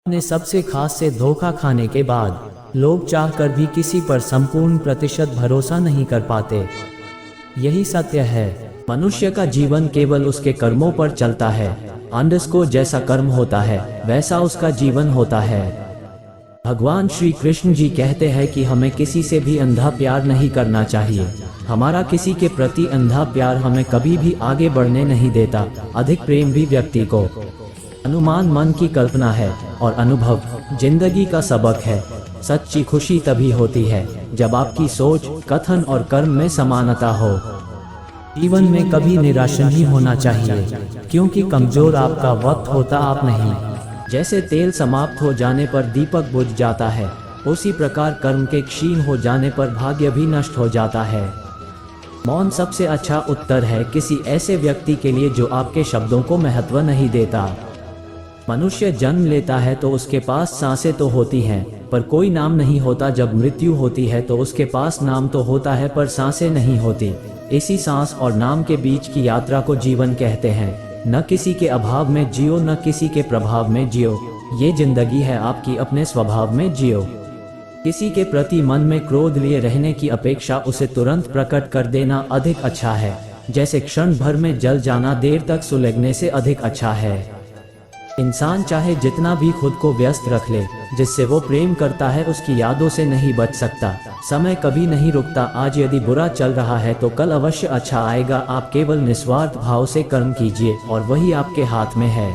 अपने सबसे खास से धोखा खाने के बाद लोग चाहकर भी किसी पर संपूर्ण प्रतिशत भरोसा नहीं कर पाते। यही सत्य है। मनुष्य का जीवन केवल उसके कर्मों पर चलता है। अंडरस्कोर जैसा कर्म होता है वैसा उसका जीवन होता है। भगवान श्री कृष्ण जी कहते हैं कि हमें किसी से भी अंधा प्यार नहीं करना चाहिए। हमारा किसी के प्रति अंधा प्यार हमें कभी भी आगे बढ़ने नहीं देता। अधिक प्रेम भी व्यक्ति को अनुमान मन की कल्पना है और अनुभव जिंदगी का सबक है। सच्ची खुशी तभी होती है जब आपकी सोच, कथन और कर्म में समानता हो। जीवन में कभी निराश नहीं होना चाहिए, क्योंकि कमजोर आपका वक्त होता आप नहीं। जैसे तेल समाप्त हो जाने पर दीपक बुझ जाता है, उसी प्रकार कर्म के क्षीण हो जाने पर भाग्य भी नष्ट हो जाता है। मौन सबसे अच्छा उत्तर है किसी ऐसे व्यक्ति के लिए जो आपके शब्दों को महत्व नहीं देता। मनुष्य जन्म लेता है तो उसके पास सांसें तो होती हैं, पर कोई नाम नहीं होता। जब मृत्यु होती है तो उसके पास नाम तो होता है, पर सांसें नहीं होती। इसी सांस और नाम के बीच की यात्रा को जीवन कहते हैं। न किसी के अभाव में जियो, न किसी के प्रभाव में जियो। ये जिंदगी है आपकी, अपने स्वभाव में जियो। किसी के प्रति मन में क्रोध लिए रहने की अपेक्षा उसे तुरंत प्रकट कर देना अधिक अच्छा है। जैसे क्षण भर में जल जाना देर तक सुलगने से अधिक अच्छा है। इंसान चाहे जितना भी खुद को व्यस्त रख ले, जिससे वो प्रेम करता है उसकी यादों से नहीं बच सकता। समय कभी नहीं रुकता। आज यदि बुरा चल रहा है तो कल अवश्य अच्छा आएगा। आप केवल निस्वार्थ भाव से कर्म कीजिए और वही आपके हाथ में है।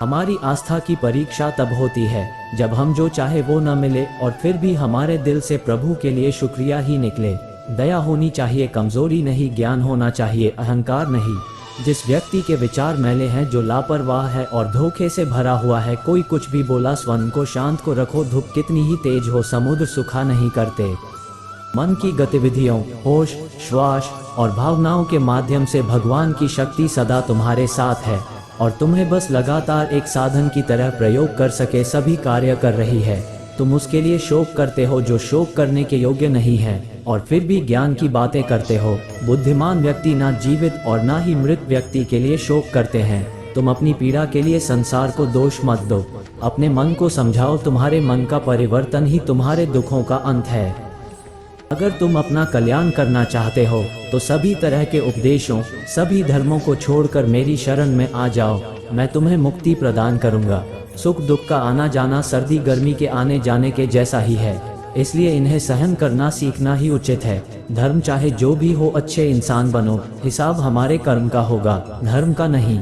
हमारी आस्था की परीक्षा तब होती है जब हम जो चाहे वो न मिले और फिर भी हमारे दिल से प्रभु के लिए शुक्रिया ही निकले। दया होनी चाहिए, कमजोरी नहीं। ज्ञान होना चाहिए, अहंकार नहीं। जिस व्यक्ति के विचार मैले हैं, जो लापरवाह है और धोखे से भरा हुआ है, कोई कुछ भी बोला स्वर्ण को शांत को रखो। धूप कितनी ही तेज हो, समुद्र सूखा नहीं करते। मन की गतिविधियों, होश, श्वास और भावनाओं के माध्यम से भगवान की शक्ति सदा तुम्हारे साथ है और तुम्हें बस लगातार एक साधन की तरह प्रयोग कर सके सभी कार्य कर रही है। तुम उसके लिए शोक करते हो जो शोक करने के योग्य नहीं है, और फिर भी ज्ञान की बातें करते हो। बुद्धिमान व्यक्ति ना जीवित और ना ही मृत व्यक्ति के लिए शोक करते हैं। तुम अपनी पीड़ा के लिए संसार को दोष मत दो। अपने मन को समझाओ, तुम्हारे मन का परिवर्तन ही तुम्हारे दुखों का अंत है। अगर तुम अपना कल्याण करना चाहते हो तो सभी तरह के उपदेशों, सभी धर्मों को छोड़कर मेरी शरण में आ जाओ। मैं तुम्हें मुक्ति प्रदान करूंगा। सुख दुख का आना जाना सर्दी गर्मी के आने जाने के जैसा ही है, इसलिए इन्हें सहन करना सीखना ही उचित है। धर्म चाहे जो भी हो, अच्छे इंसान बनो। हिसाब हमारे कर्म का होगा, धर्म का नहीं।